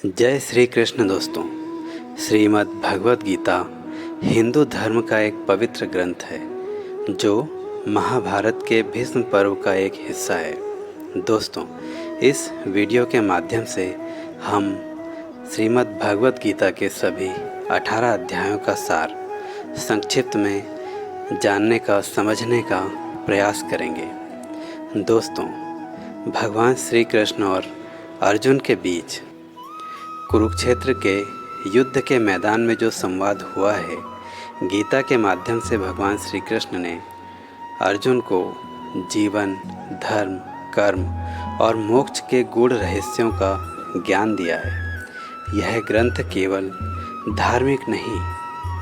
जय श्री कृष्ण दोस्तों। श्रीमद् भगवत गीता हिंदू धर्म का एक पवित्र ग्रंथ है जो महाभारत के भीष्म पर्व का एक हिस्सा है। दोस्तों, इस वीडियो के माध्यम से हम श्रीमद् भगवत गीता के सभी 18 अध्यायों का सार संक्षिप्त में जानने का समझने का प्रयास करेंगे। दोस्तों, भगवान श्री कृष्ण और अर्जुन के बीच कुरुक्षेत्र के युद्ध के मैदान में जो संवाद हुआ है, गीता के माध्यम से भगवान श्री कृष्ण ने अर्जुन को जीवन, धर्म, कर्म और मोक्ष के गूढ़ रहस्यों का ज्ञान दिया है। यह ग्रंथ केवल धार्मिक नहीं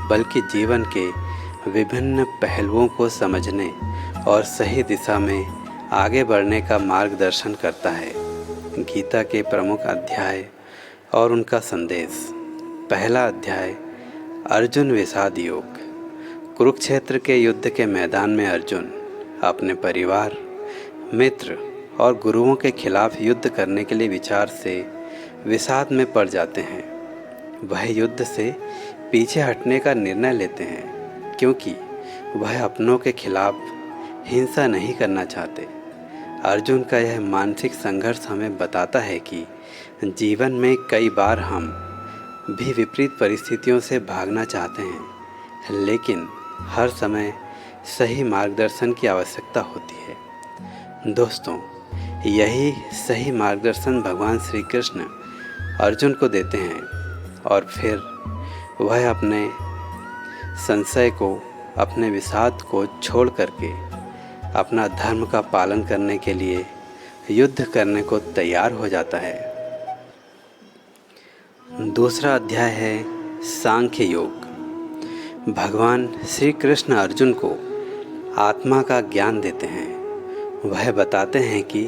बल्कि जीवन के विभिन्न पहलुओं को समझने और सही दिशा में आगे बढ़ने का मार्गदर्शन करता है। गीता के प्रमुख अध्याय और उनका संदेश। पहला अध्याय, अर्जुन विषाद योग। कुरुक्षेत्र के युद्ध के मैदान में अर्जुन अपने परिवार, मित्र और गुरुओं के खिलाफ युद्ध करने के लिए विचार से विषाद में पड़ जाते हैं। वह युद्ध से पीछे हटने का निर्णय लेते हैं क्योंकि वह अपनों के खिलाफ हिंसा नहीं करना चाहते। अर्जुन का यह मानसिक संघर्ष हमें बताता है कि जीवन में कई बार हम भी विपरीत परिस्थितियों से भागना चाहते हैं, लेकिन हर समय सही मार्गदर्शन की आवश्यकता होती है। दोस्तों, यही सही मार्गदर्शन भगवान श्री कृष्ण अर्जुन को देते हैं और फिर वह अपने संशय को, अपने विषाद को छोड़ करके अपना धर्म का पालन करने के लिए युद्ध करने को तैयार हो जाता है। दूसरा अध्याय है सांख्य योग। भगवान श्री कृष्ण अर्जुन को आत्मा का ज्ञान देते हैं। वह बताते हैं कि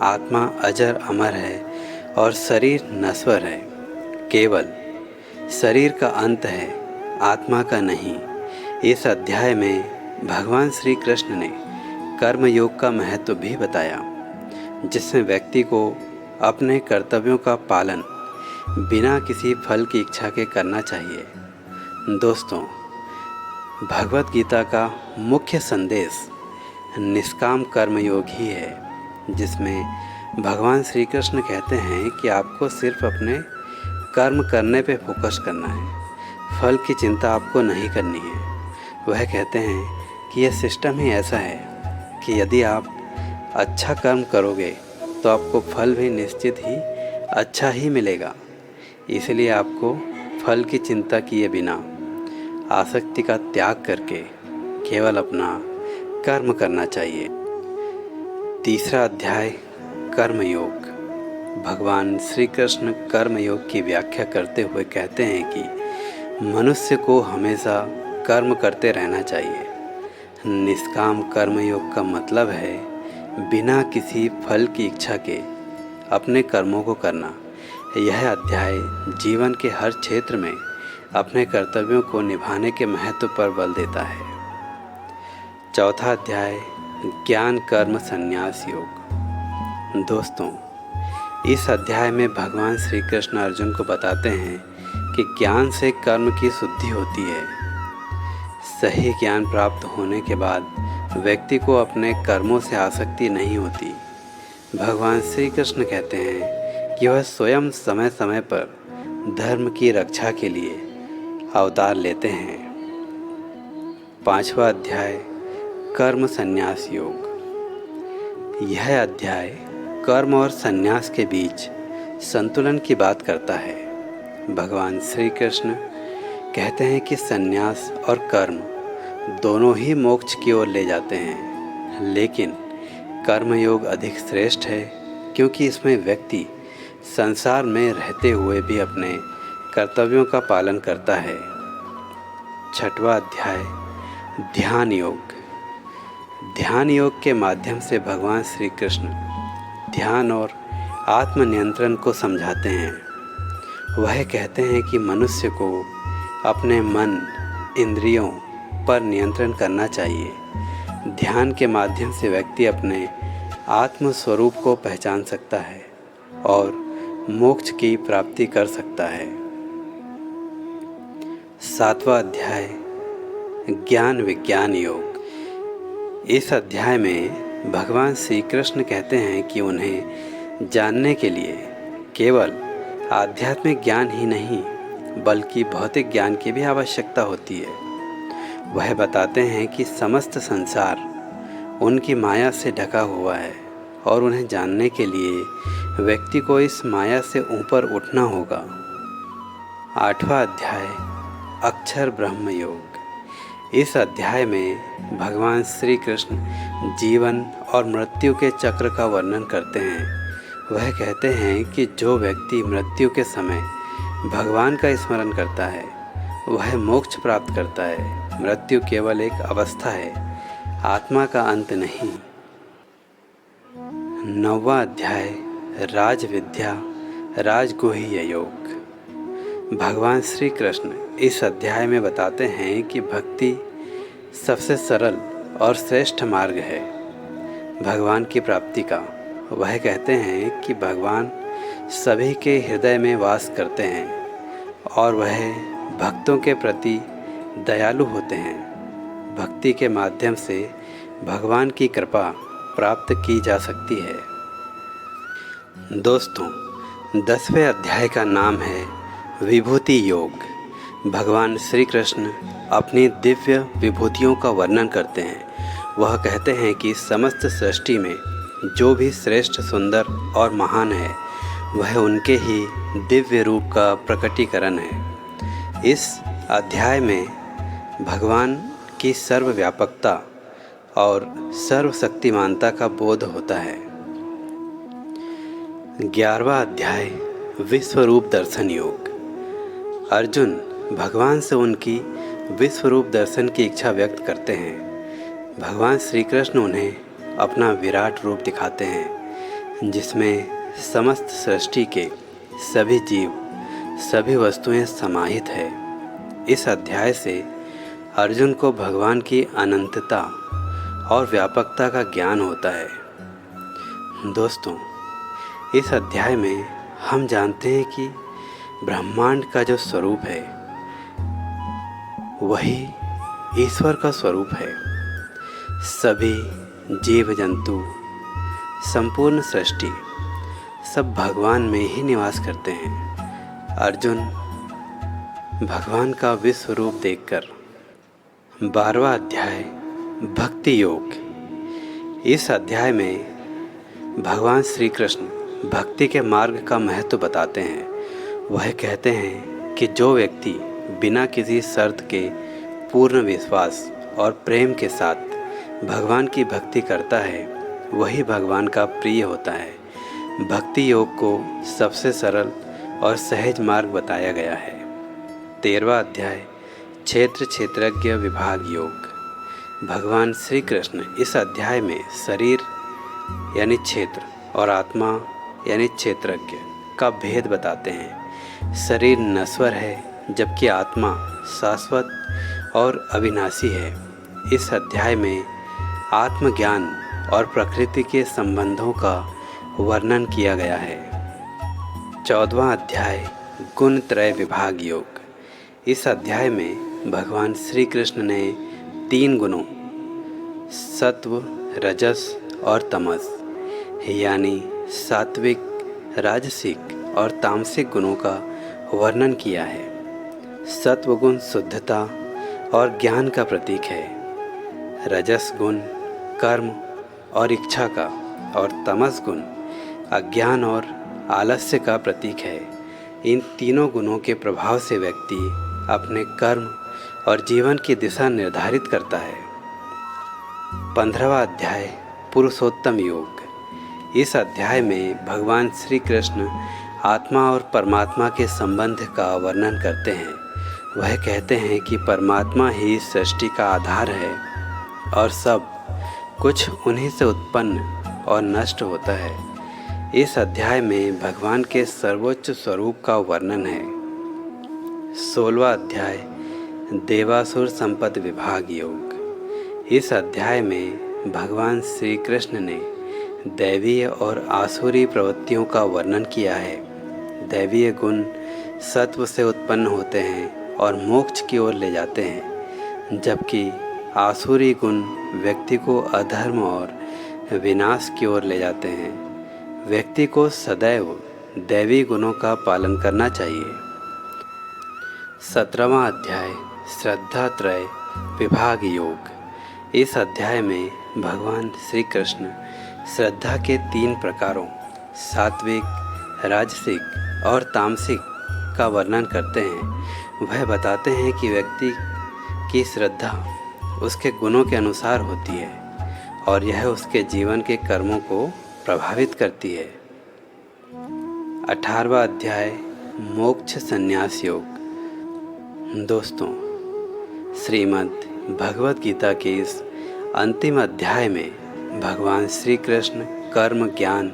आत्मा अजर अमर है और शरीर नश्वर है। केवल शरीर का अंत है, आत्मा का नहीं। इस अध्याय में भगवान श्री कृष्ण ने कर्म योग का महत्व भी बताया, जिसमें व्यक्ति को अपने कर्तव्यों का पालन बिना किसी फल की इच्छा के करना चाहिए। दोस्तों, भगवत गीता का मुख्य संदेश निष्काम कर्म योग ही है, जिसमें भगवान श्री कृष्ण कहते हैं कि आपको सिर्फ अपने कर्म करने पे फोकस करना है, फल की चिंता आपको नहीं करनी है। वह कहते हैं कि यह सिस्टम ही ऐसा है कि यदि आप अच्छा कर्म करोगे तो आपको फल भी निश्चित ही अच्छा ही मिलेगा। इसलिए आपको फल की चिंता किए बिना आसक्ति का त्याग करके केवल अपना कर्म करना चाहिए। तीसरा अध्याय, कर्म योग। भगवान श्री कृष्ण कर्म योग की व्याख्या करते हुए कहते हैं कि मनुष्य को हमेशा कर्म करते रहना चाहिए। निष्काम कर्म योग का मतलब है बिना किसी फल की इच्छा के अपने कर्मों को करना। यह अध्याय जीवन के हर क्षेत्र में अपने कर्तव्यों को निभाने के महत्व पर बल देता है। चौथा अध्याय, ज्ञान कर्म संन्यास योग। दोस्तों, इस अध्याय में भगवान श्री कृष्ण अर्जुन को बताते हैं कि ज्ञान से कर्म की शुद्धि होती है। सही ज्ञान प्राप्त होने के बाद व्यक्ति को अपने कर्मों से आसक्ति नहीं होती। भगवान श्री कृष्ण कहते हैं कि वह स्वयं समय समय पर धर्म की रक्षा के लिए अवतार लेते हैं। पांचवा अध्याय, कर्म संन्यास योग। यह अध्याय कर्म और संन्यास के बीच संतुलन की बात करता है। भगवान श्री कृष्ण कहते हैं कि संन्यास और कर्म दोनों ही मोक्ष की ओर ले जाते हैं, लेकिन कर्मयोग अधिक श्रेष्ठ है क्योंकि इसमें व्यक्ति संसार में रहते हुए भी अपने कर्तव्यों का पालन करता है। छठवां अध्याय, ध्यान योग। ध्यान योग के माध्यम से भगवान श्री कृष्ण ध्यान और आत्मनियंत्रण को समझाते हैं। वह कहते हैं कि मनुष्य को अपने मन, इंद्रियों पर नियंत्रण करना चाहिए। ध्यान के माध्यम से व्यक्ति अपने आत्म स्वरूप को पहचान सकता है और मोक्ष की प्राप्ति कर सकता है। 7वां अध्याय ज्ञान विज्ञान योग। इस अध्याय में भगवान श्री कृष्ण कहते हैं कि उन्हें जानने के लिए केवल आध्यात्मिक ज्ञान ही नहीं बल्कि भौतिक ज्ञान की भी आवश्यकता होती है। वह बताते हैं कि समस्त संसार उनकी माया से ढका हुआ है और उन्हें जानने के लिए व्यक्ति को इस माया से ऊपर उठना होगा। 8वां अध्याय अक्षर ब्रह्म योग। इस अध्याय में भगवान श्री कृष्ण जीवन और मृत्यु के चक्र का वर्णन करते हैं। वह कहते हैं कि जो व्यक्ति मृत्यु के समय भगवान का स्मरण करता है वह मोक्ष प्राप्त करता है। मृत्यु केवल एक अवस्था है, आत्मा का अंत नहीं। 9वां अध्याय राज विद्या राजगुह्य योग। भगवान श्री कृष्ण इस अध्याय में बताते हैं कि भक्ति सबसे सरल और श्रेष्ठ मार्ग है भगवान की प्राप्ति का। वह कहते हैं कि भगवान सभी के हृदय में वास करते हैं और वह भक्तों के प्रति दयालु होते हैं। भक्ति के माध्यम से भगवान की कृपा प्राप्त की जा सकती है। दोस्तों, 10वें अध्याय का नाम है विभूति योग। भगवान श्री कृष्ण अपनी दिव्य विभूतियों का वर्णन करते हैं। वह कहते हैं कि समस्त सृष्टि में जो भी श्रेष्ठ, सुंदर और महान है वह उनके ही दिव्य रूप का प्रकटीकरण है। इस अध्याय में भगवान की सर्वव्यापकता और सर्वशक्तिमानता का बोध होता है। 11वां अध्याय विश्वरूप दर्शन योग। अर्जुन भगवान से उनकी विश्वरूप दर्शन की इच्छा व्यक्त करते हैं। भगवान श्री कृष्ण उन्हें अपना विराट रूप दिखाते हैं जिसमें समस्त सृष्टि के सभी जीव, सभी वस्तुएं समाहित है। इस अध्याय से अर्जुन को भगवान की अनंतता और व्यापकता का ज्ञान होता है। दोस्तों, इस अध्याय में हम जानते हैं कि ब्रह्मांड का जो स्वरूप है वही ईश्वर का स्वरूप है। सभी जीव जंतु, संपूर्ण सृष्टि सब भगवान में ही निवास करते हैं। अर्जुन भगवान का विश्व रूप देखकर 12वां अध्याय भक्ति योग। इस अध्याय में भगवान श्री कृष्ण भक्ति के मार्ग का महत्व बताते हैं। वह कहते हैं कि जो व्यक्ति बिना किसी शर्त के पूर्ण विश्वास और प्रेम के साथ भगवान की भक्ति करता है वही भगवान का प्रिय होता है। भक्ति योग को सबसे सरल और सहज मार्ग बताया गया है। 13वां अध्याय क्षेत्र क्षेत्रज्ञ विभाग योग। भगवान श्री कृष्ण इस अध्याय में शरीर यानी क्षेत्र और आत्मा यानी क्षेत्रज्ञ का भेद बताते हैं। शरीर नश्वर है जबकि आत्मा शाश्वत और अविनाशी है। इस अध्याय में आत्मज्ञान और प्रकृति के संबंधों का वर्णन किया गया है। 14वां अध्याय गुण त्रय विभाग योग। इस अध्याय में भगवान श्री कृष्ण ने 3 गुणों सत्व, रजस और तमस यानी सात्विक, राजसिक और तामसिक गुणों का वर्णन किया है। सत्वगुण शुद्धता और ज्ञान का प्रतीक है। रजस गुण कर्म और इच्छा का और तमस गुण अज्ञान और आलस्य का प्रतीक है। इन तीनों गुणों के प्रभाव से व्यक्ति अपने कर्म और जीवन की दिशा निर्धारित करता है। 15वां अध्याय पुरुषोत्तम योग। इस अध्याय में भगवान श्री कृष्ण आत्मा और परमात्मा के संबंध का वर्णन करते हैं। वह कहते हैं कि परमात्मा ही सृष्टि का आधार है और सब कुछ उन्हीं से उत्पन्न और नष्ट होता है। इस अध्याय में भगवान के सर्वोच्च स्वरूप का वर्णन है। 16वां अध्याय देवासुर संपद विभाग योग। इस अध्याय में भगवान श्री कृष्ण ने दैवीय और आसुरी प्रवृत्तियों का वर्णन किया है। दैवीय गुण सत्व से उत्पन्न होते हैं और मोक्ष की ओर ले जाते हैं, जबकि आसुरी गुण व्यक्ति को अधर्म और विनाश की ओर ले जाते हैं। व्यक्ति को सदैव दैवी गुणों का पालन करना चाहिए। 17वां अध्याय श्रद्धा त्रय विभाग योग। इस अध्याय में भगवान श्री कृष्ण श्रद्धा के 3 प्रकारों सात्विक, राजसिक और तामसिक का वर्णन करते हैं। वह बताते हैं कि व्यक्ति की श्रद्धा उसके गुणों के अनुसार होती है और यह उसके जीवन के कर्मों को प्रभावित करती है। 18वां अध्याय मोक्ष संन्यास योग। दोस्तों, श्रीमद् भगवत गीता के इस अंतिम अध्याय में भगवान श्री कृष्ण कर्म, ज्ञान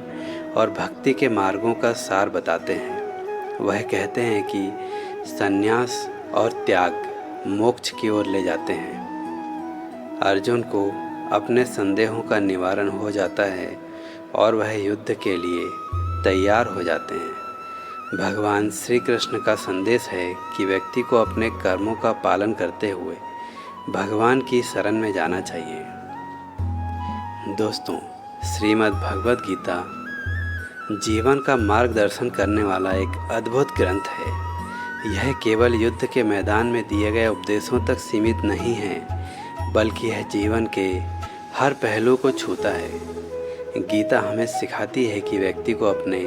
और भक्ति के मार्गों का सार बताते हैं। वह कहते हैं कि संन्यास और त्याग मोक्ष की ओर ले जाते हैं। अर्जुन को अपने संदेहों का निवारण हो जाता है और वह युद्ध के लिए तैयार हो जाते हैं। भगवान श्री कृष्ण का संदेश है कि व्यक्ति को अपने कर्मों का पालन करते हुए भगवान की शरण में जाना चाहिए। दोस्तों, श्रीमद् भगवत गीता जीवन का मार्गदर्शन करने वाला एक अद्भुत ग्रंथ है। यह केवल युद्ध के मैदान में दिए गए उपदेशों तक सीमित नहीं है, बल्कि यह जीवन के हर पहलू को छूता है। गीता हमें सिखाती है कि व्यक्ति को अपने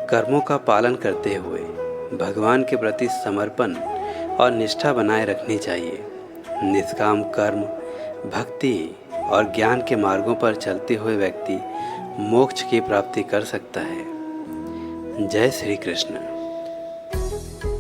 कर्मों का पालन करते हुए भगवान के प्रति समर्पण और निष्ठा बनाए रखनी चाहिए। निष्काम कर्म, भक्ति और ज्ञान के मार्गों पर चलते हुए व्यक्ति मोक्ष की प्राप्ति कर सकता है। जय श्री कृष्ण।